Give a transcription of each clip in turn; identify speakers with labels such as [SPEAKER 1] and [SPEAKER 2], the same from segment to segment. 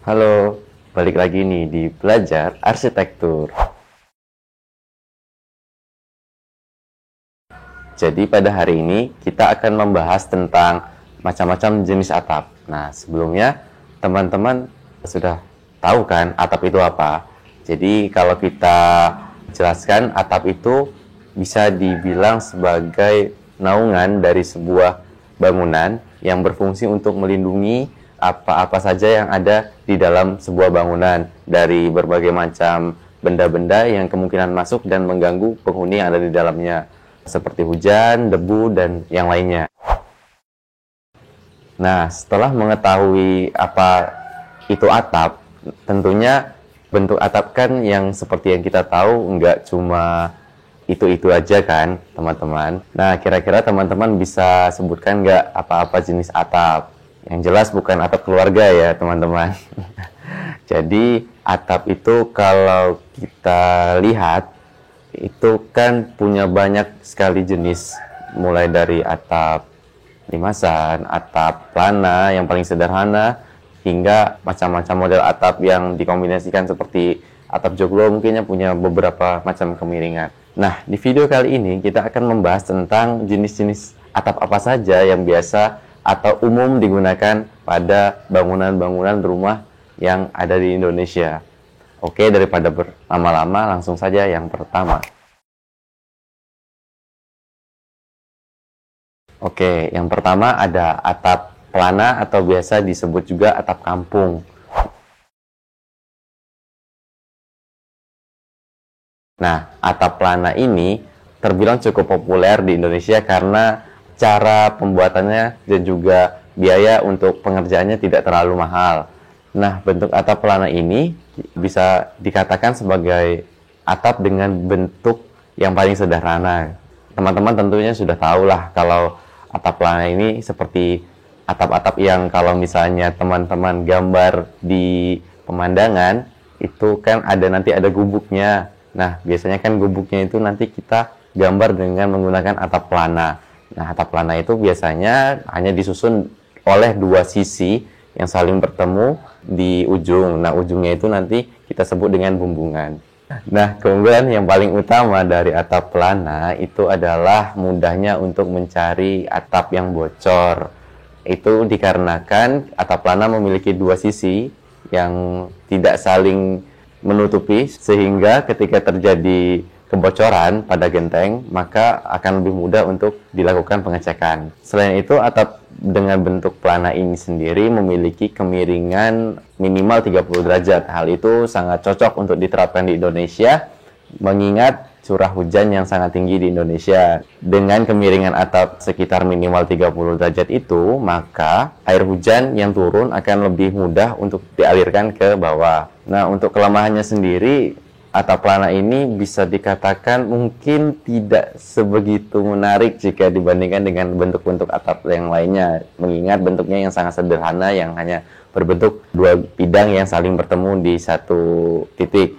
[SPEAKER 1] Halo, balik lagi nih di Belajar Arsitektur. Jadi pada hari ini kita akan membahas tentang macam-macam jenis atap. Nah, sebelumnya teman-teman sudah tahu kan atap itu apa? Jadi kalau kita jelaskan, atap itu bisa dibilang sebagai naungan dari sebuah bangunan yang berfungsi untuk melindungi apa-apa saja yang ada di dalam sebuah bangunan dari berbagai macam benda-benda yang kemungkinan masuk dan mengganggu penghuni yang ada di dalamnya, seperti hujan, debu, dan yang lainnya. Nah, setelah mengetahui apa itu atap, tentunya bentuk atap kan yang seperti yang kita tahu nggak cuma itu-itu aja kan, teman-teman. Nah, kira-kira teman-teman bisa sebutkan nggak apa-apa jenis atap? Yang jelas bukan atap keluarga ya, teman-teman. Jadi, atap itu kalau kita lihat, itu kan punya banyak sekali jenis. Mulai dari atap limasan, atap plana yang paling sederhana, hingga macam-macam model atap yang dikombinasikan seperti atap joglo mungkin yang punya beberapa macam kemiringan. Nah, di video kali ini kita akan membahas tentang jenis-jenis atap apa saja yang biasa atau umum digunakan pada bangunan-bangunan rumah yang ada di Indonesia. Oke, daripada berlama-lama, langsung saja yang pertama. Oke, yang pertama ada atap plana atau biasa disebut juga atap kampung. Nah, atap plana ini terbilang cukup populer di Indonesia karena cara pembuatannya dan juga biaya untuk pengerjaannya tidak terlalu mahal. Nah, bentuk atap plana ini bisa dikatakan sebagai atap dengan bentuk yang paling sederhana. Teman-teman tentunya sudah tahu lah kalau atap plana ini seperti atap-atap yang kalau misalnya teman-teman gambar di pemandangan, itu kan nanti ada gubuknya. Nah, biasanya kan gubuknya itu nanti kita gambar dengan menggunakan atap plana. Nah, atap plana itu biasanya hanya disusun oleh dua sisi yang saling bertemu di ujung. Nah, ujungnya itu nanti kita sebut dengan bumbungan. Nah, keunggulan yang paling utama dari atap plana itu adalah mudahnya untuk mencari atap yang bocor. Itu dikarenakan atap plana memiliki dua sisi yang tidak saling menutupi, sehingga ketika terjadi kebocoran pada genteng, maka akan lebih mudah untuk dilakukan pengecekan. Selain itu, atap dengan bentuk plana ini sendiri memiliki kemiringan minimal 30 derajat. Hal itu sangat cocok untuk diterapkan di Indonesia, mengingat curah hujan yang sangat tinggi di Indonesia. Dengan kemiringan atap sekitar minimal 30 derajat itu, maka air hujan yang turun akan lebih mudah untuk dialirkan ke bawah. Nah, untuk kelemahannya sendiri, atap plana ini bisa dikatakan mungkin tidak sebegitu menarik jika dibandingkan dengan bentuk-bentuk atap yang lainnya, mengingat bentuknya yang sangat sederhana yang hanya berbentuk dua bidang yang saling bertemu di satu titik.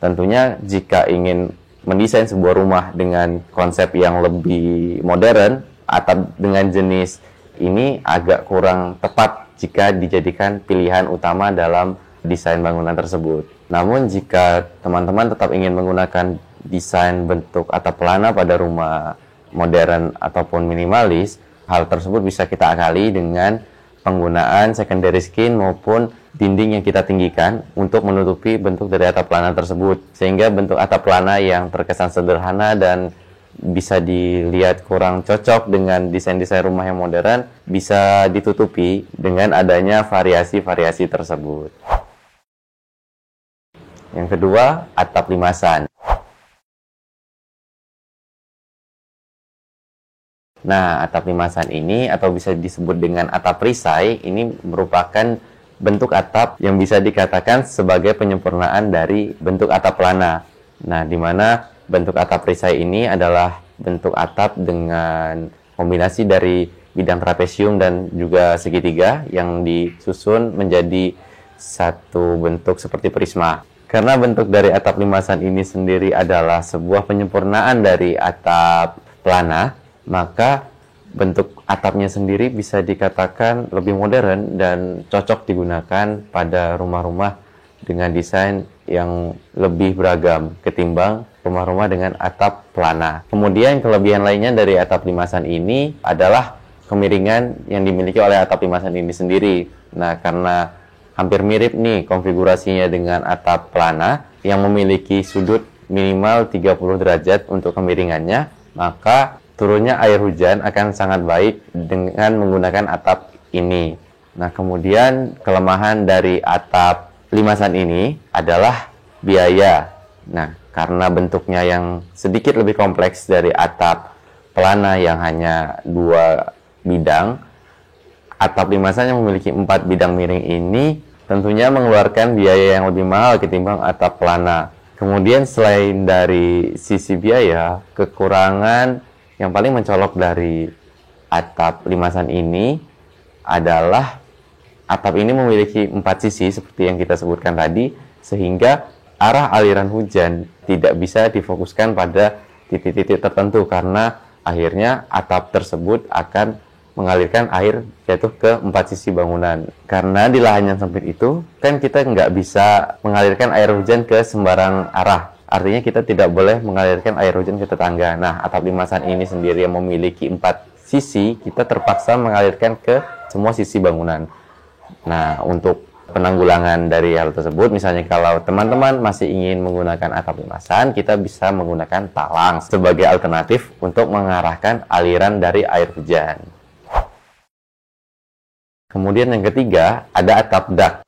[SPEAKER 1] Tentunya jika ingin mendesain sebuah rumah dengan konsep yang lebih modern, atap dengan jenis ini agak kurang tepat jika dijadikan pilihan utama dalam desain bangunan tersebut. Namun jika teman-teman tetap ingin menggunakan desain bentuk atap plana pada rumah modern ataupun minimalis, hal tersebut bisa kita akali dengan penggunaan secondary skin maupun dinding yang kita tinggikan untuk menutupi bentuk dari atap plana tersebut, sehingga bentuk atap plana yang terkesan sederhana dan bisa dilihat kurang cocok dengan desain-desain rumah yang modern bisa ditutupi dengan adanya variasi-variasi tersebut. Yang kedua, atap limasan. Nah, atap limasan ini atau bisa disebut dengan atap perisai, ini merupakan bentuk atap yang bisa dikatakan sebagai penyempurnaan dari bentuk atap plana. Nah, di mana bentuk atap perisai ini adalah bentuk atap dengan kombinasi dari bidang trapesium dan juga segitiga yang disusun menjadi satu bentuk seperti prisma. Karena bentuk dari atap limasan ini sendiri adalah sebuah penyempurnaan dari atap plana, maka bentuk atapnya sendiri bisa dikatakan lebih modern dan cocok digunakan pada rumah-rumah dengan desain yang lebih beragam ketimbang rumah-rumah dengan atap pelana. Kemudian kelebihan lainnya dari atap limasan ini adalah kemiringan yang dimiliki oleh atap limasan ini sendiri. Nah, karena hampir mirip nih konfigurasinya dengan atap pelana yang memiliki sudut minimal 30 derajat untuk kemiringannya, maka turunnya air hujan akan sangat baik dengan menggunakan atap ini. Nah, kemudian kelemahan dari atap limasan ini adalah biaya. Nah, karena bentuknya yang sedikit lebih kompleks dari atap pelana yang hanya 2 bidang, atap limasan yang memiliki 4 bidang miring ini tentunya mengeluarkan biaya yang lebih mahal ketimbang atap pelana. Kemudian selain dari sisi biaya, kekurangan yang paling mencolok dari atap limasan ini adalah atap ini memiliki 4 sisi seperti yang kita sebutkan tadi, sehingga arah aliran hujan tidak bisa difokuskan pada titik-titik tertentu karena akhirnya atap tersebut akan mengalirkan air jatuh ke 4 sisi bangunan. Karena di lahan yang sempit itu, kan kita nggak bisa mengalirkan air hujan ke sembarang arah. Artinya kita tidak boleh mengalirkan air hujan ke tetangga. Nah, atap limasan ini sendiri yang memiliki 4 sisi, kita terpaksa mengalirkan ke semua sisi bangunan. Nah, untuk penanggulangan dari hal tersebut, misalnya kalau teman-teman masih ingin menggunakan atap limasan, kita bisa menggunakan talang sebagai alternatif untuk mengarahkan aliran dari air hujan. Kemudian yang ketiga, ada atap dak.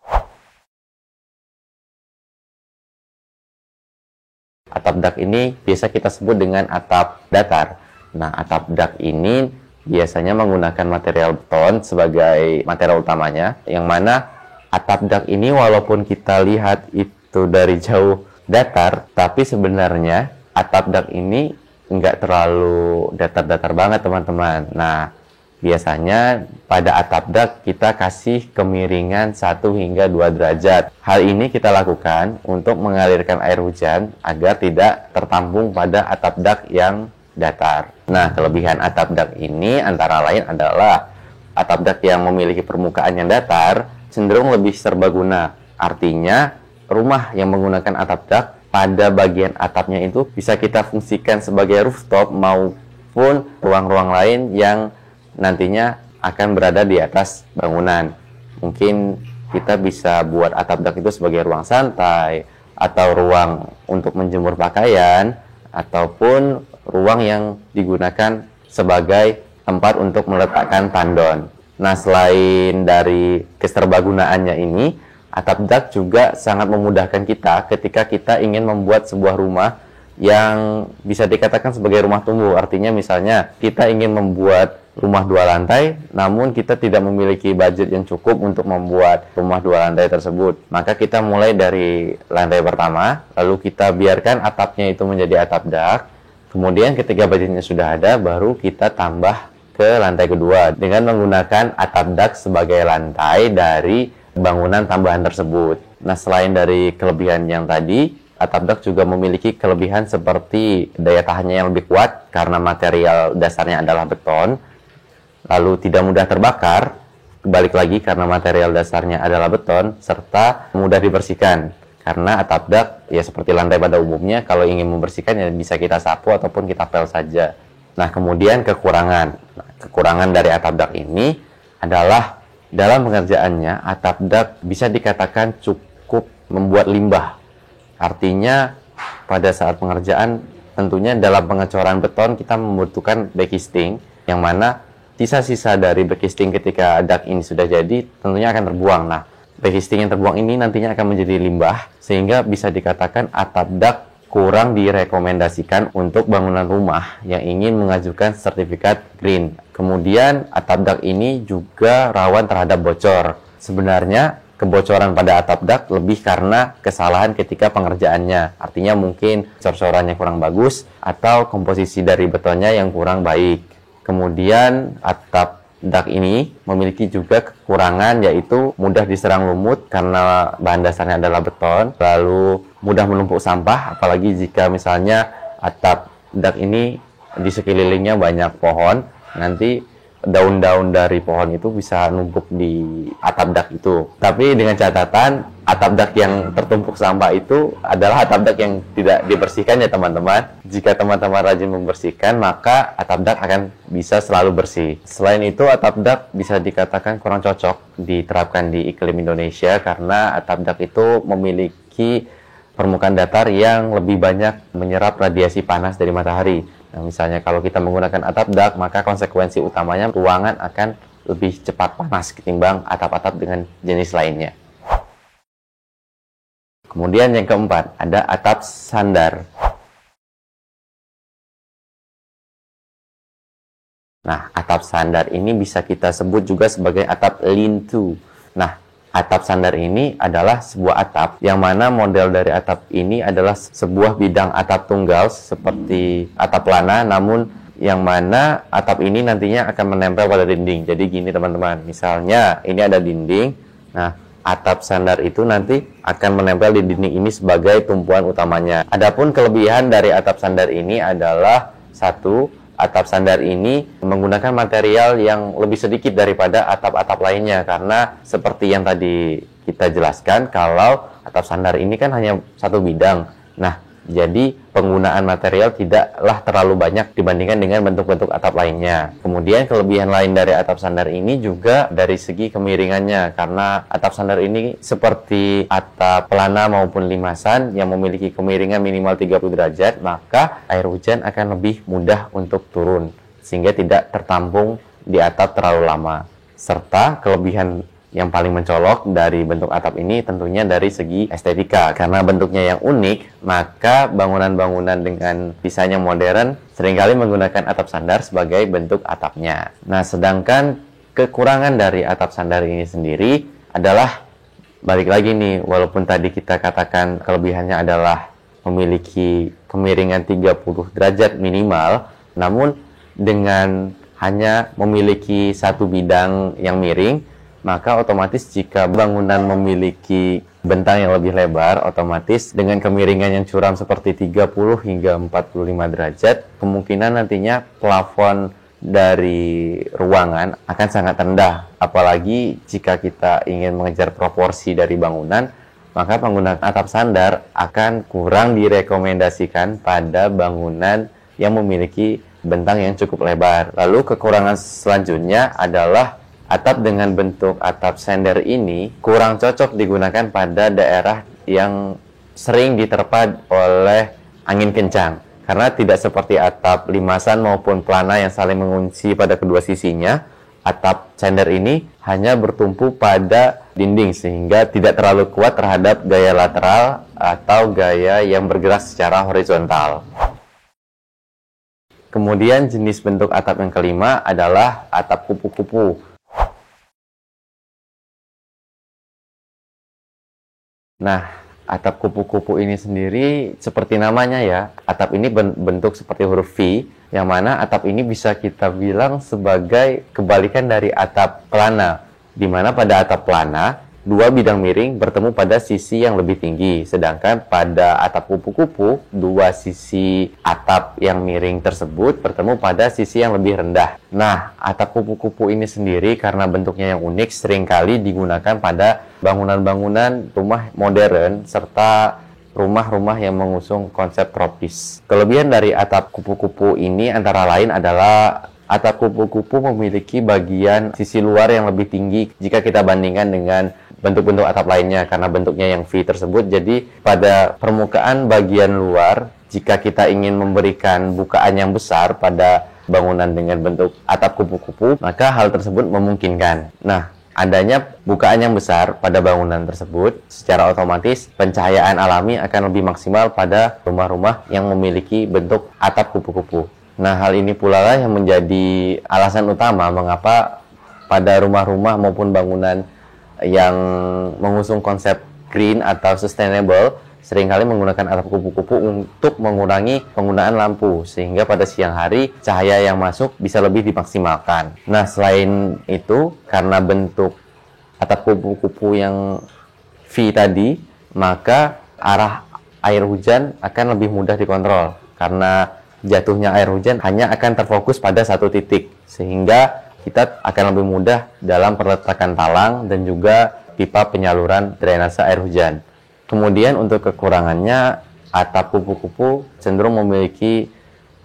[SPEAKER 1] Atap dak ini biasa kita sebut dengan atap datar. Nah, atap dak ini biasanya menggunakan material beton sebagai material utamanya, yang mana atap dak ini walaupun kita lihat itu dari jauh datar, tapi sebenarnya atap dak ini nggak terlalu datar-datar banget, teman-teman. Nah, biasanya pada atap dak kita kasih kemiringan 1 hingga 2 derajat. Hal ini kita lakukan untuk mengalirkan air hujan agar tidak tertampung pada atap dak yang datar. Nah, kelebihan atap dak ini antara lain adalah atap dak yang memiliki permukaan yang datar cenderung lebih serbaguna. Artinya, rumah yang menggunakan atap dak pada bagian atapnya itu bisa kita fungsikan sebagai rooftop maupun ruang-ruang lain yang nantinya akan berada di atas bangunan. Mungkin kita bisa buat atap dak itu sebagai ruang santai, atau ruang untuk menjemur pakaian, ataupun ruang yang digunakan sebagai tempat untuk meletakkan tandon. Nah, selain dari keserbagunaannya ini, atap dak juga sangat memudahkan kita ketika kita ingin membuat sebuah rumah yang bisa dikatakan sebagai rumah tumbuh. Artinya misalnya kita ingin membuat rumah 2 lantai, namun kita tidak memiliki budget yang cukup untuk membuat rumah 2 lantai tersebut. Maka kita mulai dari lantai pertama, lalu kita biarkan atapnya itu menjadi atap dak. Kemudian ketika budgetnya sudah ada, baru kita tambah ke lantai kedua dengan menggunakan atap dak sebagai lantai dari bangunan tambahan tersebut. Nah, selain dari kelebihan yang tadi, atap dak juga memiliki kelebihan seperti daya tahannya yang lebih kuat karena material dasarnya adalah beton, lalu tidak mudah terbakar, balik lagi karena material dasarnya adalah beton, serta mudah dibersihkan. Karena atap dak, ya seperti lantai pada umumnya, kalau ingin membersihkan ya bisa kita sapu ataupun kita pel saja. Nah, kemudian kekurangan. Nah, kekurangan dari atap dak ini adalah dalam pengerjaannya, atap dak bisa dikatakan cukup membuat limbah. Artinya, pada saat pengerjaan, tentunya dalam pengecoran beton kita membutuhkan backcasting, yang mana sisa-sisa dari backcasting ketika dak ini sudah jadi tentunya akan terbuang. Nah, backcasting yang terbuang ini nantinya akan menjadi limbah, sehingga bisa dikatakan atap dak kurang direkomendasikan untuk bangunan rumah yang ingin mengajukan sertifikat green. Kemudian atap dak ini juga rawan terhadap bocor. Sebenarnya kebocoran pada atap dak lebih karena kesalahan ketika pengerjaannya. Artinya mungkin cor-corannya kurang bagus atau komposisi dari betonnya yang kurang baik. Kemudian atap dak ini memiliki juga kekurangan, yaitu mudah diserang lumut karena bahan dasarnya adalah beton, lalu mudah menumpuk sampah, apalagi jika misalnya atap dak ini di sekelilingnya banyak pohon, nanti daun-daun dari pohon itu bisa numpuk di atap dak itu. Tapi dengan catatan, atap dak yang tertumpuk sampah itu adalah atap dak yang tidak dibersihkan ya teman-teman. Jika teman-teman rajin membersihkan, maka atap dak akan bisa selalu bersih. Selain itu, atap dak bisa dikatakan kurang cocok diterapkan di iklim Indonesia karena atap dak itu memiliki permukaan datar yang lebih banyak menyerap radiasi panas dari matahari. Nah, misalnya kalau kita menggunakan atap dak, maka konsekuensi utamanya ruangan akan lebih cepat panas ketimbang atap-atap dengan jenis lainnya. Kemudian yang keempat, ada atap sandar. Nah, atap sandar ini bisa kita sebut juga sebagai atap lean-to. Nah, atap sandar ini adalah sebuah atap yang mana model dari atap ini adalah sebuah bidang atap tunggal seperti atap pelana, namun yang mana atap ini nantinya akan menempel pada dinding. Jadi gini teman-teman, misalnya ini ada dinding, nah atap sandar itu nanti akan menempel di dinding ini sebagai tumpuan utamanya. Adapun kelebihan dari atap sandar ini adalah satu, atap sandar ini menggunakan material yang lebih sedikit daripada atap-atap lainnya karena seperti yang tadi kita jelaskan kalau atap sandar ini kan hanya satu bidang. Nah, jadi penggunaan material tidaklah terlalu banyak dibandingkan dengan bentuk-bentuk atap lainnya. Kemudian kelebihan lain dari atap sandar ini juga dari segi kemiringannya karena atap sandar ini seperti atap pelana maupun limasan yang memiliki kemiringan minimal 30 derajat, maka air hujan akan lebih mudah untuk turun sehingga tidak tertampung di atap terlalu lama. Serta kelebihan yang paling mencolok dari bentuk atap ini tentunya dari segi estetika. Karena bentuknya yang unik, maka bangunan-bangunan dengan desain yang modern seringkali menggunakan atap sandar sebagai bentuk atapnya. Nah, sedangkan kekurangan dari atap sandar ini sendiri adalah, balik lagi nih, walaupun tadi kita katakan kelebihannya adalah memiliki kemiringan 30 derajat minimal, namun dengan hanya memiliki satu bidang yang miring, maka otomatis jika bangunan memiliki bentang yang lebih lebar, otomatis dengan kemiringan yang curam seperti 30 hingga 45 derajat, kemungkinan nantinya plafon dari ruangan akan sangat rendah. Apalagi jika kita ingin mengejar proporsi dari bangunan, maka penggunaan atap sandar akan kurang direkomendasikan pada bangunan yang memiliki bentang yang cukup lebar. Lalu kekurangan selanjutnya adalah atap dengan bentuk atap sandar ini kurang cocok digunakan pada daerah yang sering diterpa oleh angin kencang. Karena tidak seperti atap limasan maupun pelana yang saling mengunci pada kedua sisinya, atap sandar ini hanya bertumpu pada dinding sehingga tidak terlalu kuat terhadap gaya lateral atau gaya yang bergerak secara horizontal. Kemudian jenis bentuk atap yang kelima adalah atap kupu-kupu. Nah, atap kupu-kupu ini sendiri seperti namanya ya, atap ini bentuk seperti huruf V, yang mana atap ini bisa kita bilang sebagai kebalikan dari atap pelana, di mana pada atap pelana, dua bidang miring bertemu pada sisi yang lebih tinggi, sedangkan pada atap kupu-kupu, dua sisi atap yang miring tersebut bertemu pada sisi yang lebih rendah. Nah, atap kupu-kupu ini sendiri karena bentuknya yang unik seringkali digunakan pada bangunan-bangunan rumah modern serta rumah-rumah yang mengusung konsep tropis. Kelebihan dari atap kupu-kupu ini antara lain adalah atap kupu-kupu memiliki bagian sisi luar yang lebih tinggi jika kita bandingkan dengan bentuk-bentuk atap lainnya karena bentuknya yang V tersebut. Jadi pada permukaan bagian luar, jika kita ingin memberikan bukaan yang besar pada bangunan dengan bentuk atap kupu-kupu, maka hal tersebut memungkinkan. Nah, adanya bukaan yang besar pada bangunan tersebut, secara otomatis pencahayaan alami akan lebih maksimal pada rumah-rumah yang memiliki bentuk atap kupu-kupu. Nah, hal ini pula lah yang menjadi alasan utama mengapa pada rumah-rumah maupun bangunan yang mengusung konsep green atau sustainable seringkali menggunakan atap kupu-kupu untuk mengurangi penggunaan lampu sehingga pada siang hari cahaya yang masuk bisa lebih dimaksimalkan. Nah, selain itu karena bentuk atap kupu-kupu yang V tadi, maka arah air hujan akan lebih mudah dikontrol karena jatuhnya air hujan hanya akan terfokus pada satu titik sehingga kita akan lebih mudah dalam peletakan talang dan juga pipa penyaluran drainase air hujan. Kemudian untuk kekurangannya, atap kupu-kupu cenderung memiliki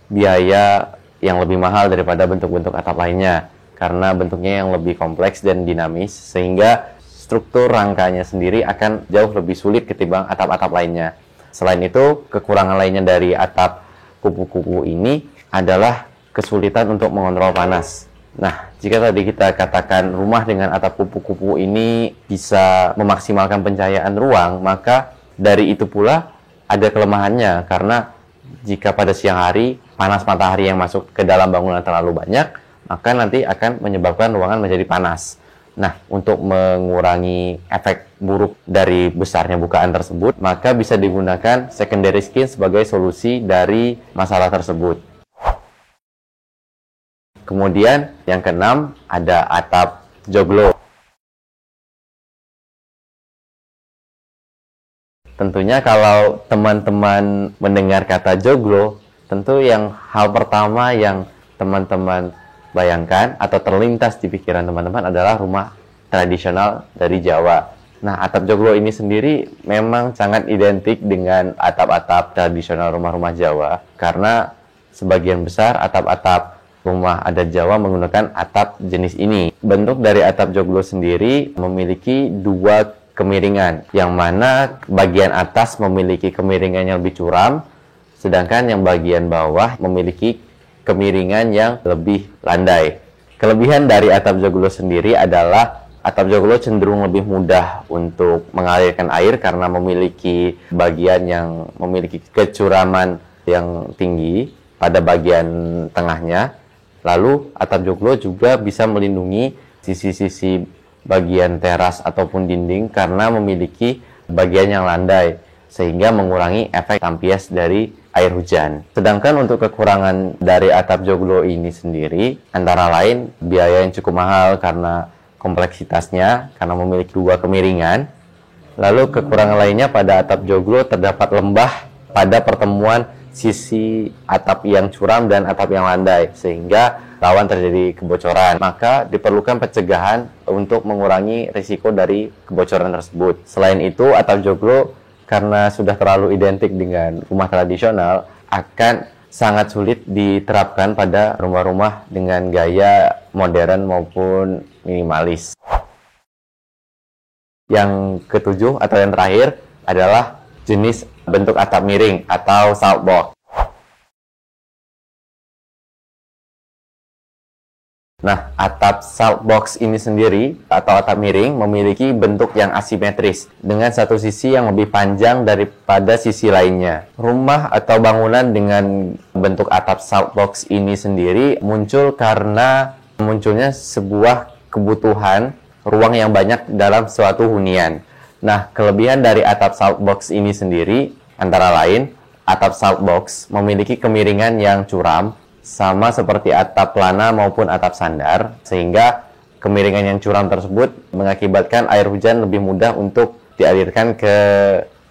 [SPEAKER 1] biaya yang lebih mahal daripada bentuk-bentuk atap lainnya karena bentuknya yang lebih kompleks dan dinamis, sehingga struktur rangkanya sendiri akan jauh lebih sulit ketimbang atap-atap lainnya. Selain itu, kekurangan lainnya dari atap kupu-kupu ini adalah kesulitan untuk mengontrol panas. Nah, jika tadi kita katakan rumah dengan atap kupu-kupu ini bisa memaksimalkan pencahayaan ruang, maka dari itu pula ada kelemahannya, karena jika pada siang hari panas matahari yang masuk ke dalam bangunan terlalu banyak, maka nanti akan menyebabkan ruangan menjadi panas. Nah, untuk mengurangi efek buruk dari besarnya bukaan tersebut, maka bisa digunakan secondary skin sebagai solusi dari masalah tersebut. Kemudian yang keenam ada atap joglo. Tentunya kalau teman-teman mendengar kata joglo, tentu yang hal pertama yang teman-teman bayangkan atau terlintas di pikiran teman-teman adalah rumah tradisional dari Jawa. Nah, atap joglo ini sendiri memang sangat identik dengan atap-atap tradisional rumah-rumah Jawa karena sebagian besar atap-atap rumah adat Jawa menggunakan atap jenis ini. Bentuk dari atap joglo sendiri memiliki dua kemiringan, yang mana bagian atas memiliki kemiringan yang lebih curam, sedangkan yang bagian bawah memiliki kemiringan yang lebih landai. Kelebihan dari atap joglo sendiri adalah atap joglo cenderung lebih mudah untuk mengalirkan air karena memiliki bagian yang memiliki kecuraman yang tinggi pada bagian tengahnya. Lalu atap joglo juga bisa melindungi sisi-sisi bagian teras ataupun dinding karena memiliki bagian yang landai, sehingga mengurangi efek tampias dari air hujan. Sedangkan untuk kekurangan dari atap joglo ini sendiri, antara lain biaya yang cukup mahal karena kompleksitasnya, karena memiliki dua kemiringan. Lalu kekurangan lainnya pada atap joglo terdapat lembah pada pertemuan sisi atap yang curam dan atap yang landai, sehingga rawan terjadi kebocoran. Maka diperlukan pencegahan untuk mengurangi risiko dari kebocoran tersebut. Selain itu, atap joglo karena sudah terlalu identik dengan rumah tradisional, akan sangat sulit diterapkan pada rumah-rumah dengan gaya modern maupun minimalis. Yang ketujuh atau yang terakhir adalah jenis bentuk atap miring atau saltbox. Nah, atap saltbox ini sendiri atau atap miring memiliki bentuk yang asimetris dengan satu sisi yang lebih panjang daripada sisi lainnya. Rumah atau bangunan dengan bentuk atap saltbox ini sendiri muncul karena munculnya sebuah kebutuhan ruang yang banyak dalam suatu hunian. Nah, kelebihan dari atap saltbox ini sendiri antara lain atap saltbox memiliki kemiringan yang curam sama seperti atap plana maupun atap sandar, sehingga kemiringan yang curam tersebut mengakibatkan air hujan lebih mudah untuk dialirkan ke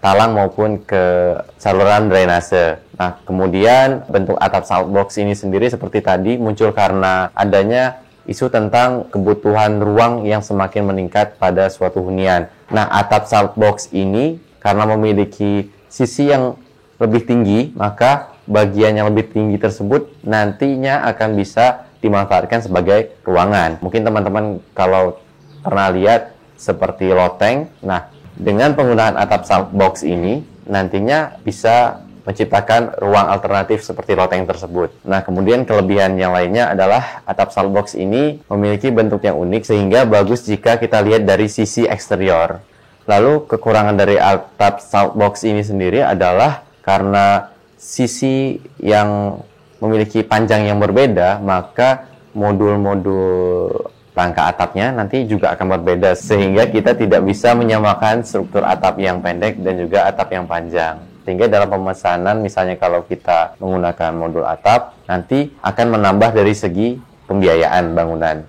[SPEAKER 1] talang maupun ke saluran drainase. Nah, kemudian bentuk atap saltbox ini sendiri seperti tadi muncul karena adanya isu tentang kebutuhan ruang yang semakin meningkat pada suatu hunian. Nah, atap saltbox ini karena memiliki sisi yang lebih tinggi, maka bagian yang lebih tinggi tersebut nantinya akan bisa dimanfaatkan sebagai ruangan. Mungkin teman-teman kalau pernah lihat seperti loteng, nah dengan penggunaan atap saltbox ini nantinya bisa menciptakan ruang alternatif seperti loteng tersebut. Nah, kemudian kelebihan yang lainnya adalah atap saltbox ini memiliki bentuk yang unik sehingga bagus jika kita lihat dari sisi eksterior. Lalu kekurangan dari atap saltbox ini sendiri adalah karena sisi yang memiliki panjang yang berbeda, maka modul-modul rangka atapnya nanti juga akan berbeda, sehingga kita tidak bisa menyamakan struktur atap yang pendek dan juga atap yang panjang. Sehingga dalam pemesanan, misalnya kalau kita menggunakan modul atap, nanti akan menambah dari segi pembiayaan bangunan.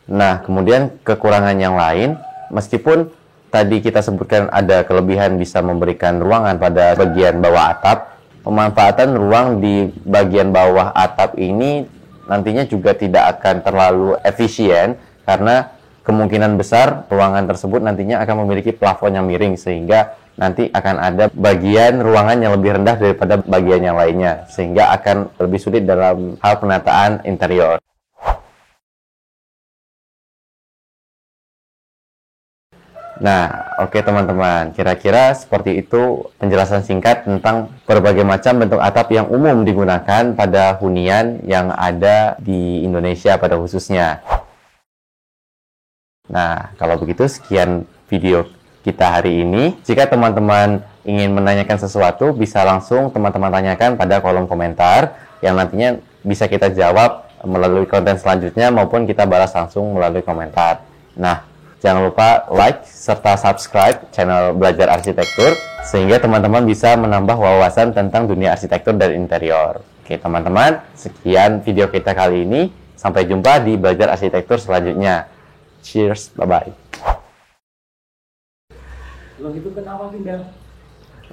[SPEAKER 1] Nah, kemudian kekurangan yang lain, meskipun tadi kita sebutkan ada kelebihan bisa memberikan ruangan pada bagian bawah atap, pemanfaatan ruang di bagian bawah atap ini nantinya juga tidak akan terlalu efisien karena kemungkinan besar ruangan tersebut nantinya akan memiliki plafon yang miring, sehingga nanti akan ada bagian ruangan yang lebih rendah daripada bagian yang lainnya, sehingga akan lebih sulit dalam hal penataan interior. Nah, oke teman-teman, kira-kira seperti itu penjelasan singkat tentang berbagai macam bentuk atap yang umum digunakan pada hunian yang ada di Indonesia pada khususnya. Nah, kalau begitu sekian video kita hari ini. Jika teman-teman ingin menanyakan sesuatu, bisa langsung teman-teman tanyakan pada kolom komentar yang nantinya bisa kita jawab melalui konten selanjutnya maupun kita balas langsung melalui komentar. Nah, jangan lupa like serta subscribe channel Belajar Arsitektur sehingga teman-teman bisa menambah wawasan tentang dunia arsitektur dan interior. Oke teman-teman, sekian video kita kali ini. Sampai jumpa di Belajar Arsitektur selanjutnya. Cheers, bye-bye.
[SPEAKER 2] Belum itu kenapa pindah?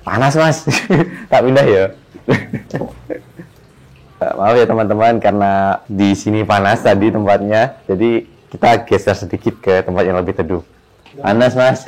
[SPEAKER 1] Panas mas, tak pindah ya. Maaf ya teman-teman, karena di sini panas tadi tempatnya, jadi kita geser sedikit ke tempat yang lebih teduh. Panas mas.